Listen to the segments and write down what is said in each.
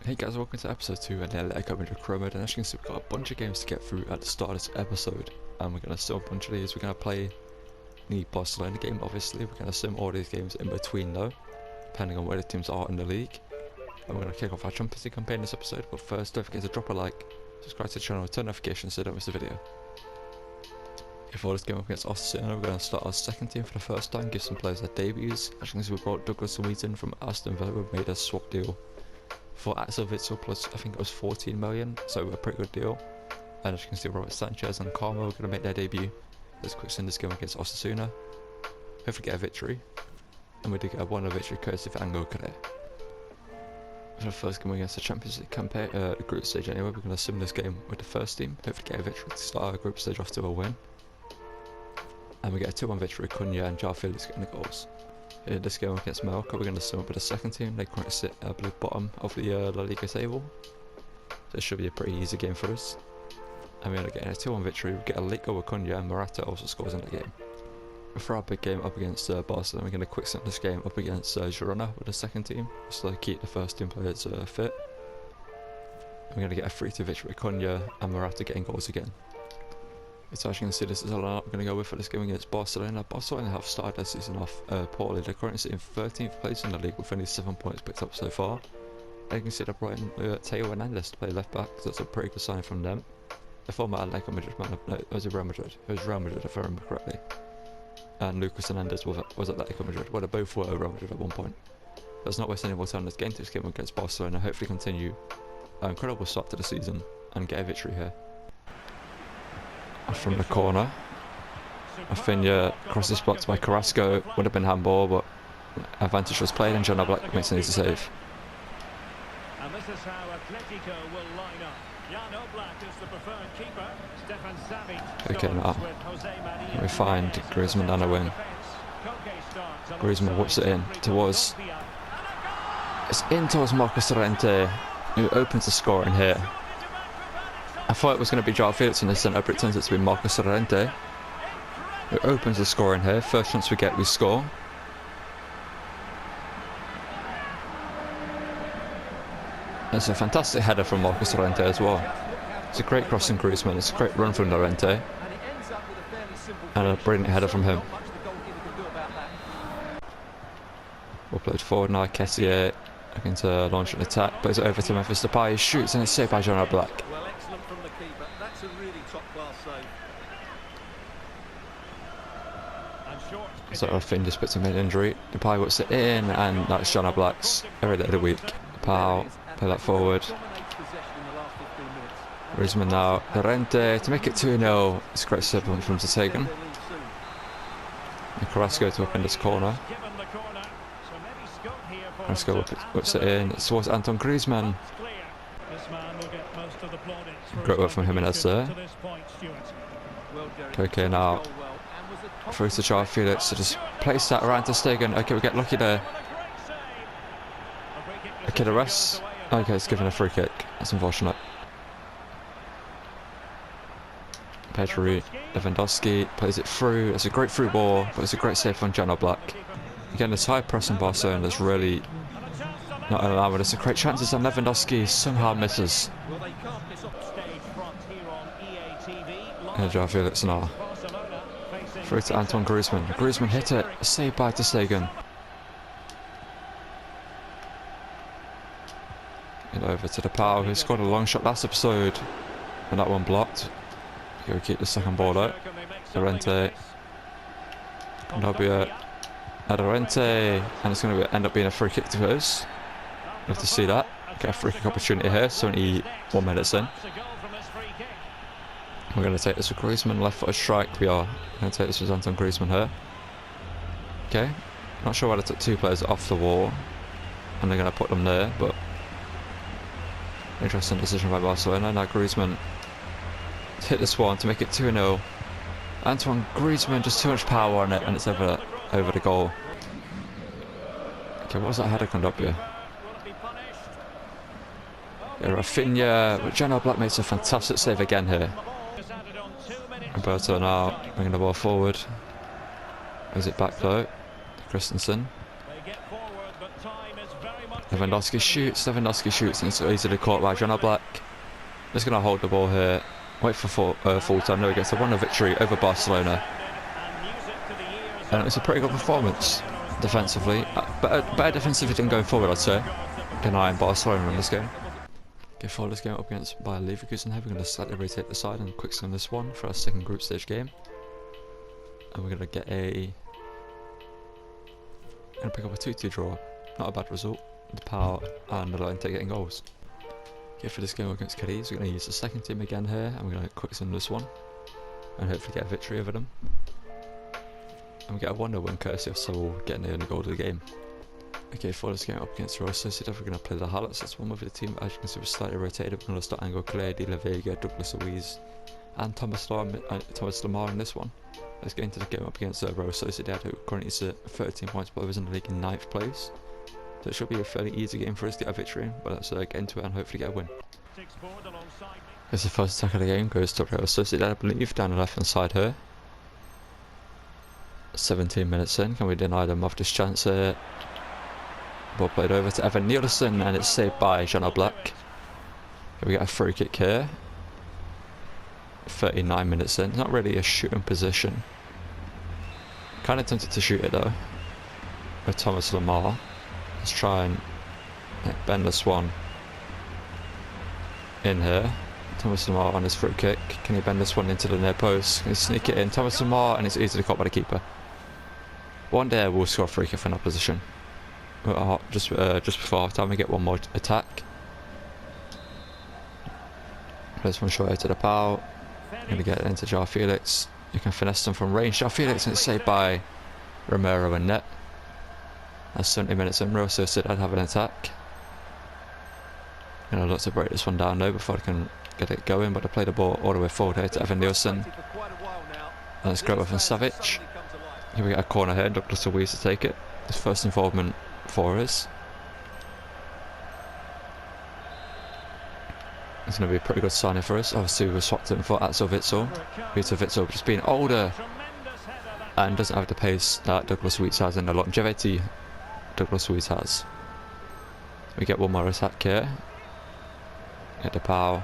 Hey guys, welcome to episode 2 of the Atletico Madrid Mode, and as you can see we've got a bunch of games to get through at the start of this episode, and we're going to sim a bunch of these. We're going to play the Barcelona game, obviously. We're going to sim all these games in between though, depending on where the teams are in the league. And we're going to kick off our Champions League campaign this episode, but first don't forget to drop a like, subscribe to the channel, and turn notifications so you don't miss a video. Before this game up against Barcelona, we're going to start our second team for the first time, give some players their debuts. As you can see we brought Douglas Luiz from Aston Villa. We made a swap deal for Atletico plus I think it was 14 million, so a pretty good deal. And as you can see, Robert Sanchez and Carmo are going to make their debut. Let's quick send this game against Osasuna. Hopefully get a victory, and we did get a 1-0 victory courtesy of Angel Correa. For the first game against the Champions League campaign, the group stage anyway, we're going to sim this game with the first team. Hopefully get a victory to start our group stage off to a win. And we get a 2-1 victory, Cunha and João Felix getting the goals. In this game against Mallorca, we're going to sim up with the second team. They currently sit at the bottom of the La Liga table, so it should be a pretty easy game for us. And we're going to get a 2-1 victory. We get a late goal with Cunha, and Morata also scores in the game. For our big game up against Barcelona, we're going to quick sim this game up against Girona with the second team, just to keep the first team players fit. And we're going to get a 3-2 victory with Cunha and Morata getting goals again. So as you can see, this is a lineup we're going to go with for this game against Barcelona. Barcelona have started their season off poorly. They're currently sitting 13th place in the league with only 7 points picked up so far. And you can see they're brought in Theo Hernandez to play left back, so that's a pretty good sign from them. The former Atletico Madrid man, no, it was Real Madrid. It was Real Madrid if I remember correctly. And Lucas Hernandez was Atletico Madrid. Well, they both were Real Madrid at one point. Let's not waste any more time. Let's get into this game against Barcelona. Hopefully continue an incredible start to the season and get a victory here. From the corner, Rafinha crosses blocked by Carrasco, would have been handball, but advantage was played and John Black makes an easy save. And this is how Atletico will line up. Black is the preferred keeper. Stefan Savic. Okay, now we find Griezmann down the wing. Griezmann whips it in towards, it's in towards Marcos Llorente, who opens the score in here. I thought it was going to be João Felix in the centre, but it turns out to be Marcos Llorente, who opens the score in here. First chance we get, we score. It's a fantastic header from Marcos Llorente as well. It's a great crossing Griezmann, it's a great run from Llorente, and a brilliant header from him. Well played forward now, Kessier looking to launch an attack, plays it over to Memphis Depay, shoots and it's saved by John Black. That's a really top-class save. So Rafinha just puts him in injury. Depay whips it in, and that's John Black's every day of the week. Depay, play that forward. Griezmann now, Llorente to make it 2-0. It's a great save from Ter Stegen. And Carrasco to open this corner. Carrasco whips it in. It's towards Antoine Griezmann. Great work from Jimenez there. Okay, now through to João Felix to just place that around Ter Stegen. Okay, we get lucky there. Okay, the rest. Okay, it's given a free kick. That's unfortunate. Pedri, Lewandowski plays it through. It's a great through ball, but it's a great save from John Black. Again, this high press in Barcelona is really not allowing us a great chances, and Lewandowski somehow misses. And João Felix now. Through to Antoine Griezmann. Griezmann hit it, saved by Ter Stegen. And over to Depay, who scored a long shot last episode, and that one blocked. Go keep the second ball out. Llorente. And that'll be a Llorente, and it's going to end up being a free kick to us. We have to see that. Get a free kick opportunity here, 71 minutes in. We're going to take this with Griezmann, left footed strike. We are going to take this with Antoine Griezmann here. Okay, not sure why they took two players off the wall and they're going to put them there, but interesting decision by Barcelona. Now Griezmann hit this one to make it 2-0. Antoine Griezmann, just too much power on it, and it's over the goal. Okay, what was that header coming up here? Yeah, Rafinha, but John Black makes a fantastic save again here. Roberto now bringing the ball forward. Is it back though? Christensen. Lewandowski shoots, and it's easily caught by John Black. Just going to hold the ball here, wait for full time. No, he gets a 1-0 victory over Barcelona. And it was a pretty good performance defensively. Better defensively than going forward, I'd say, denying Barcelona in this game. Okay, follow this game up against Bayer Leverkusen here. We're going to slightly rotate the side and quick swim this one for our second group stage game. And we're going to get going to pick up a 2-2 draw. Not a bad result. The power and the line to getting goals. Okay, for this game against Cadiz, we're going to use the second team again here, and we're going to quick swim this one and hopefully get a victory over them. And we get a 1-0 win courtesy of Sevilla getting the only goal of the game. Okay, for this game up against Real Sociedad, we're going to play the highlights. That's one with the team. As you can see, we're slightly rotated. We're going to start Angel Clay, De La Vega, Douglas Luiz, and Thomas Lamar in this one. Let's get into the game up against Real Sociedad, who currently is at 13 points above us in the league in 9th place. So it should be a fairly easy game for us to get a victory in, but let's get into it and hopefully get a win. As the first attack of the game goes to Real Sociedad, I believe, down the left hand side here. 17 minutes in, can we deny them of this chance here? Ball played over to Evan Nielsen and it's saved by John Black. We get a free kick here. 39 minutes in, not really a shooting position. Kind of tempted to shoot it though. With Thomas Lamar. Let's try and bend this one in here. Thomas Lamar on his free kick. Can he bend this one into the near post? Can he sneak it in? Thomas Lamar, and it's easily caught by the keeper. One day we'll score a free kick from that position. Just before half time we get one more attack. This one short out to the Pau. Gonna get it into João Felix. You can finesse them from range. João Felix, and it's saved by Romero and net. That's 70 minutes in. Real Sociedad have an attack. Gonna look to break this one down now before I can get it going, but I play the ball all the way forward here to Evan Nielsen. And it's Grover from Savic. Here we get a corner here, Douglas Luiz to take it. His first involvement for us. It's going to be a pretty good signing for us. Obviously we swapped him for Axel Witsel. Peter Witsel just being older and doesn't have the pace that Douglas Luiz has and the longevity Douglas Luiz has. We get one more attack here. Get the Pau.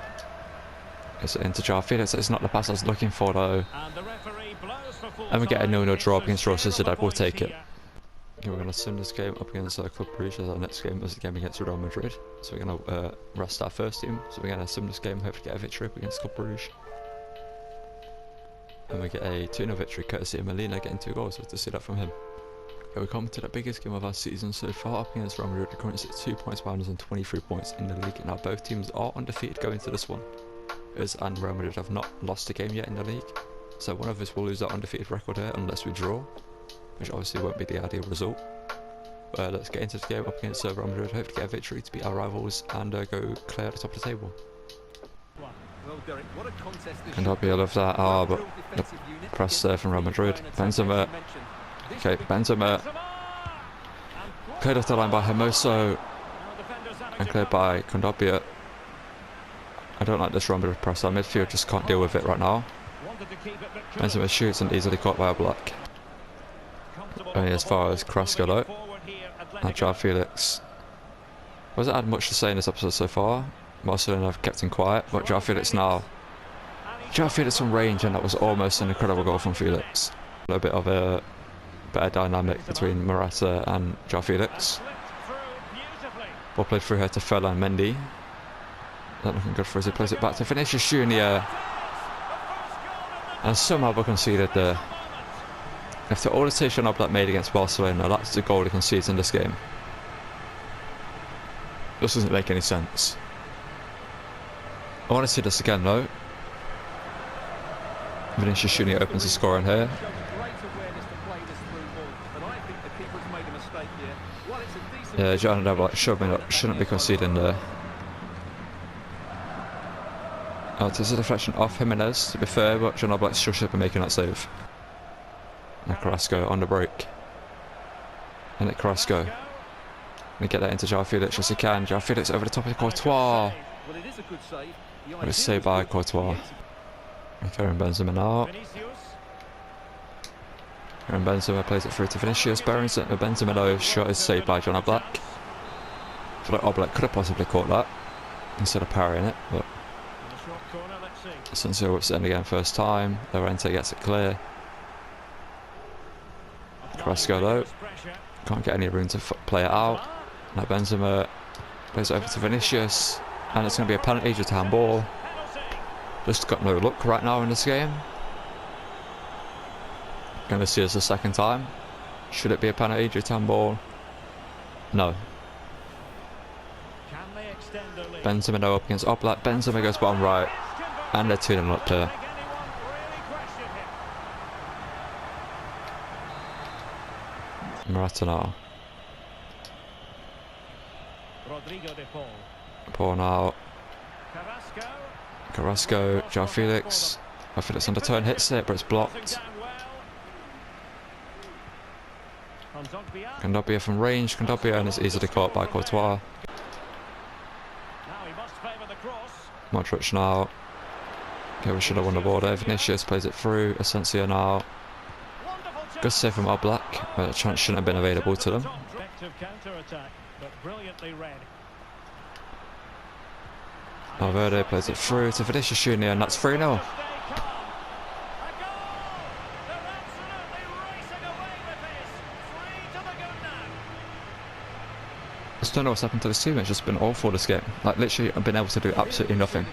It's into João Felix. It's not the pass I was looking for though. And we get a 0-0 draw against Real Sociedad. We'll take it. Okay, we're going to sim this game up against Club Brugge as our next game is the game against Real Madrid. So we're going to rest our first team. So we're going to sim this game, hopefully get a victory up against Club Brugge. And we get a 2-0 victory courtesy of Molina getting 2 goals. So to see that from him. Okay, we come to the biggest game of our season so far up against Real Madrid. We're currently at 2 points behind us and 23 points in the league. Now both teams are undefeated going into this one. Us and Real Madrid have not lost a game yet in the league. So one of us will lose that undefeated record here unless we draw, which obviously won't be the ideal result. Let's get into the game up against Real Madrid, hopefully get a victory to beat our rivals and go clear at the top of the table. And I love that, but the press there from Real Madrid. Benzema. Okay, Benzema. Cleared off the line by Hermoso and cleared by Condopia. I don't like this Real Madrid press, our midfield just can't deal with it right now. Benzema shoots and easily caught by a block. Only as far as Carrasco though. And João Felix. Wasn't had much to say in this episode so far. Barcelona have kept him quiet, but João Felix now. João Felix from range, and that was almost an incredible goal from Felix. A little bit of a better dynamic between Morata and João Felix. Ball played through here to Ferland Mendy. Not looking good for us. He plays it back to Vinicius Junior. And somehow we conceded there. After all the station that made against Barcelona, that's the goal he concedes in this game. This doesn't make any sense. I want to see this again though. Vinicius Junior opens the score in here. Yeah, John Black shouldn't be conceding there. This is a deflection off Jimenez, to be fair, but John Black should be making that save. And Carrasco on the break. And at Carrasco. We get that into João Felix as he can. João Felix over the top of Courtois. It was saved by Courtois. And Karim Benzema now. Karim Benzema plays it through to Vinicius. Benzema though, shot is saved by John Black. feel like Oblak could have possibly caught that instead of parrying it, but In the short corner, let's see. Asensio whips it in again first time. Llorente gets it clear. Carrasco though can't get any room to play it out. Now Benzema plays it over to Vinicius, and it's going to be a penalty due to handball. Just got no luck right now in this game. Going to see us the second time. Should it be a penalty due to handball? No. Can they extend their lead? Benzema now up against Oblak. Benzema goes bottom right, and they're 2-0 up there. Think anyone really questioned him? Morata now. Rodrigo de Paul. Paul now. Carrasco. Carrasco. João Felix. João Felix on the turn, hits it, but it's blocked. Down well. Kondogbia. Kondogbia from range. Kondogbia, and it's easily caught by Courtois. Now he must favour the cross. Modric now. Okay, we should have won the ball there. Vinicius plays it through. Asensio now. Wonderful chance. Good save from Oblak, but the chance shouldn't have been available to them. Effective counter-attack, but brilliantly read. Valverde plays it through to Vinicius Jr., and that's 3-0. A goal! They're absolutely racing away with this. 3 to the good now. I just don't know what's happened to this team. It's just been awful this game. Like, literally, I've been able to do absolutely nothing.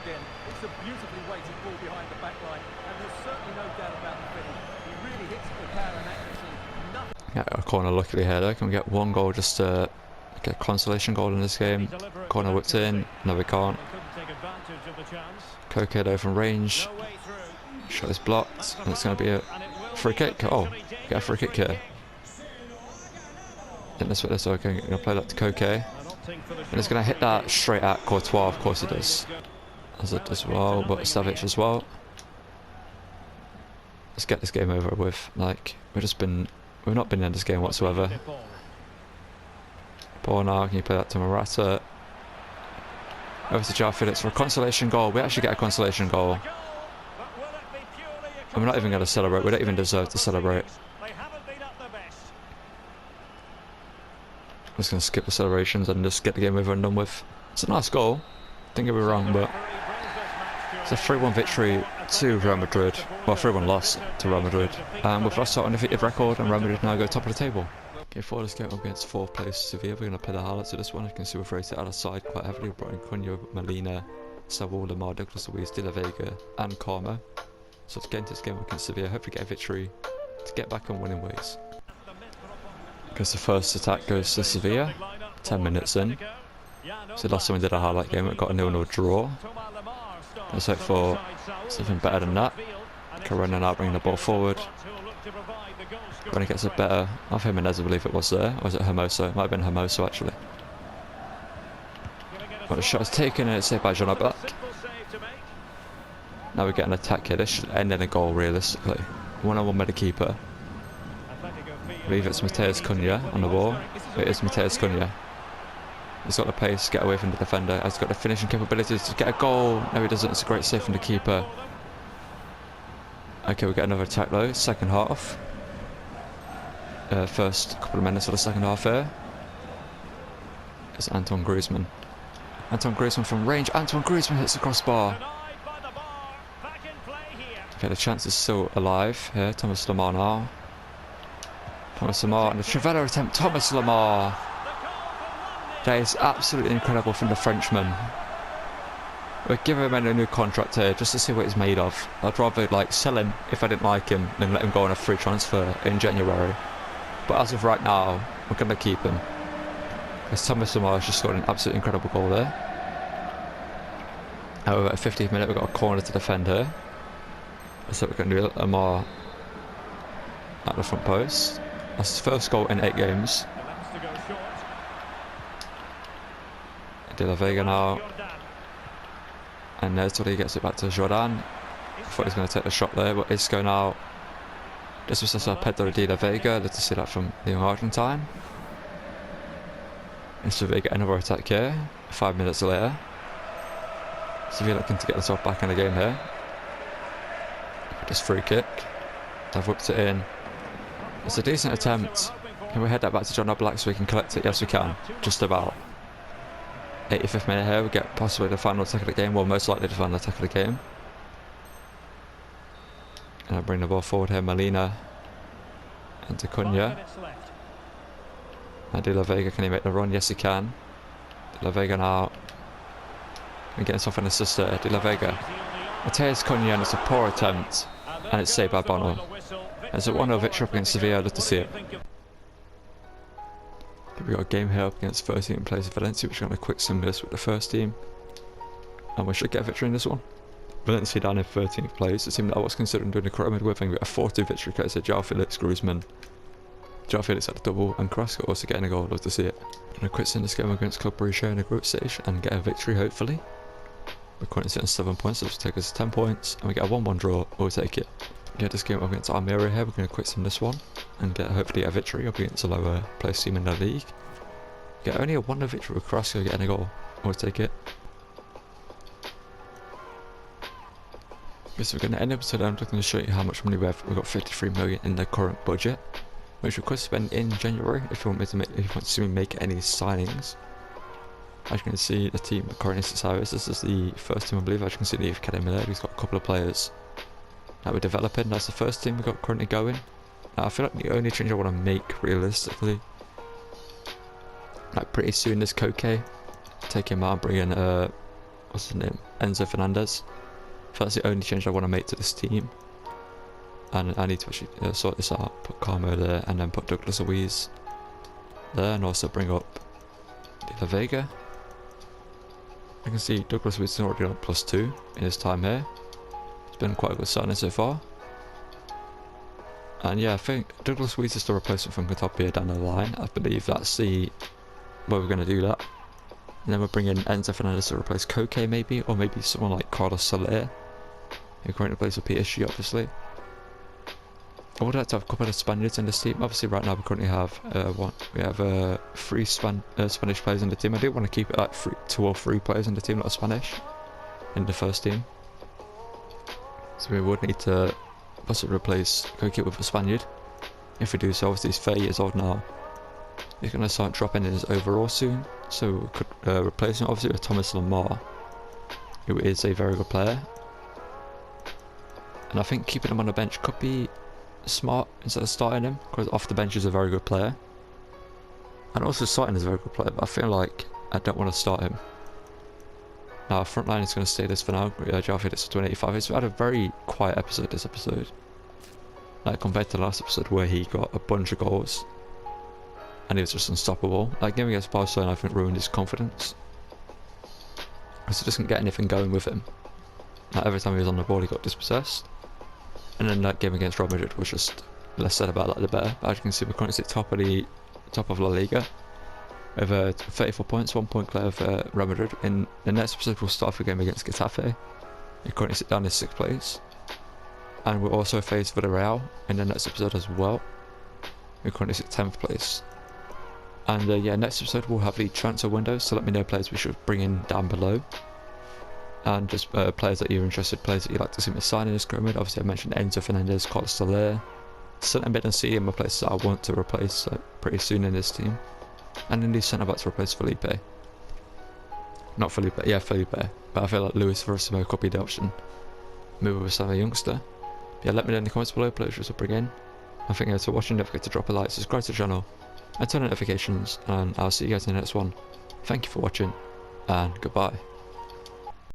It's a beautifully weighted ball behind the back line, and there's certainly no doubt about the finish. He really hits it with power and accuracy. Nothing. Yeah, a corner luckily here though. Can we get one goal just to get a consolation goal in this game? Corner whipped in. No, we can't. They couldn't take advantage of the chance. Koke though from range. No way through. Shot is blocked, and it's going to be a free kick. Oh, get a free kick here. I think that's what this. Okay, going to play that to Koke, and it's going to hit that straight at Courtois. Of course it does. As it as well, but Savic as well. Let's get this game over with. Like, we've not been in this game whatsoever. Ball now, can you play that to Morata? Over to João Felix for a consolation goal. We actually get a consolation goal. And we're not even going to celebrate. We don't even deserve to celebrate. They haven't been at their best. I'm just going to skip the celebrations and just get the game over and done with. It's a nice goal. Don't get me wrong, but it's a 3-1 victory to Real Madrid. Well, 3-1 loss to Real Madrid. We've lost our undefeated record, and Real Madrid now go top of the table. Okay, for this game up against 4th place Sevilla, we're going to play the highlights of this one. You can see we've rated out of side quite heavily. We've brought in Cunha, Molina, Saúl, Lamar, Douglas Luiz, De La Vega, and Carmo. So to get into this game against Sevilla, hopefully get a victory to get back on winning ways. Because the first attack goes to Sevilla, 10 minutes in. So last time we did a highlight game, it got a 0-0 draw. Let's hope for something better than that. Corona now bringing the ball forward. When he gets it better off Jimenez, I believe it was there. Or was it Hermoso? It might have been Hermoso actually. But the shot is taken and it's saved by John Oblak. Now we get an attack here. This should end in a goal realistically. 1-on-1 with the keeper. I believe it's Matheus Cunha on the ball. It is Matheus Cunha. He's got the pace, get away from the defender. He's got the finishing capabilities to get a goal. No, he doesn't. It's a great save from the keeper. Okay, we get another attack though. Second half. First couple of minutes of the second half here. It's Antoine Griezmann. Antoine Griezmann from range. Antoine Griezmann hits the crossbar. Okay, the chance is still alive here. Thomas Lemar now. Thomas Lemar and the Trivela attempt. Thomas Lemar. That is absolutely incredible from the Frenchman. We'll give him a new contract here just to see what he's made of. I'd rather like sell him if I didn't like him than let him go on a free transfer in January. But as of right now, we're going to keep him. Because Thomas Lemar has just scored an absolutely incredible goal there. However, at 50th minute we've got a corner to defend here. So we're going to do Lemar at the front post. That's his first goal in 8 games. De La Vega now. And there's where he gets it back to Jordan. I thought he was going to take the shot there, but Isco now. This was just Pedro De La Vega. Let's see that from the young Argentine. And Sevilla get another attack here. 5 minutes later. Sevilla looking to get themselves back in the game here. Just free kick. They've whipped it in. It's a decent attempt. Can we head that back to John Oblak so we can collect it? Yes, we can. Just about. 85th minute here, we get possibly the final attack of the game, well most likely the final attack of the game. And I bring the ball forward here, Molina into 5 Cunha. minutes left. And De La Vega, can he make the run? Yes he can. De La Vega now. We're getting something an assist there. De La Vega. It tears Cunha and it's a poor attempt. And it's saved by Bono. It's a 1-0 victory up against Sevilla, I'd love to see it. We've got a game here up against 13th place Valencia, which is going to quick sim this with the first team. And we should get a victory in this one. Valencia down in 13th place, the team that I was considering doing a pyramid with, and we got a 4-2 victory because of João Felix, Griezmann. João Felix had a double and Carrasco also getting a goal, I'd love to see it. I'm going to quit sim this game against Club Brugge in the group stage and get a victory hopefully. We're currently sitting on 7 points, so it'll take us 10 points, and we get a 1-1 draw, we'll take it. Get this game up against Almeria here, we're going to quit sim this one, and get hopefully a victory up against a lower place team in the league. Get only a 1-0 victory with Carrasco getting a goal, we'll take it. Okay, so we're going to end up today, I'm just going to show you how much money we have. We've got 53 million in the current budget, which we could spend in January if you want me to make, if you want to see me make any signings. As you can see, the team currently sits how this is the first team I believe. As you can see the academy there, we've got a couple of players that we're developing. That's the first team we've got currently going. Now I feel like the only change I want to make realistically, like pretty soon, is Koke. Take him out and bring in what's his name, Enzo Fernandez. I feel that's the only change I want to make to this team. And I need to actually sort this out. Put Carmo there and then put Douglas Luiz there, and also bring up De La Vega. I can see Douglas Luiz is already on +2 in his time here. It's been quite a good signing so far. And yeah, I think Douglas Luiz is the replacement from Katopia down the line. I believe that's the where we're going to do that. And then we'll bring in Enzo Fernandez to replace Koke maybe, or maybe someone like Carlos Soler, who currently plays for PSG obviously. I would like to have a couple of Spaniards in this team. Obviously right now we currently have three Spanish players in the team. I do want to keep it like 2 or 3 players in the team that are Spanish in the first team. So we would need to possibly replace Koke with a Spaniard. If we do so, obviously he's 30 years old now. He's going to start dropping in his overall soon. So we could replace him obviously with Thomas Lemar, who is a very good player. And I think keeping him on the bench could be smart instead of starting him, because off the bench is a very good player. And also starting is a very good player, but I feel like I don't want to start him. Now our front line is going to stay this for now. João Felix to 85. He's had a very quiet episode this episode. Like compared to the last episode where he got a bunch of goals. And he was just unstoppable. Like game against Barcelona I think ruined his confidence. Because he doesn't get anything going with him. Like every time he was on the ball he got dispossessed. And then that game against Real Madrid was just less said about that the better. But as you can see we're currently top of La Liga. With 34 points, 1 point clear of Real Madrid. In the next episode we'll start the game against Getafe. We currently sit down in 6th place. And we'll also face Villarreal in the next episode as well. We currently sit 10th place. And yeah, next episode we'll have the transfer window, so let me know players we should bring in down below. And just players that you're interested, players that you'd like to see me sign in this pyramid. Obviously I mentioned Enzo Fernandez, Carlos Soler, centre mid and CM are players that I want to replace pretty soon in this team. And in the centre back to replace Felipe. Not Felipe, yeah Felipe. But I feel like Luis Verissimo could be the option. Move with some youngster. Yeah, let me know in the comments below players to bring in. I think for watching, don't forget to drop a like, subscribe to the channel, and turn on notifications, and I'll see you guys in the next one. Thank you for watching, and goodbye.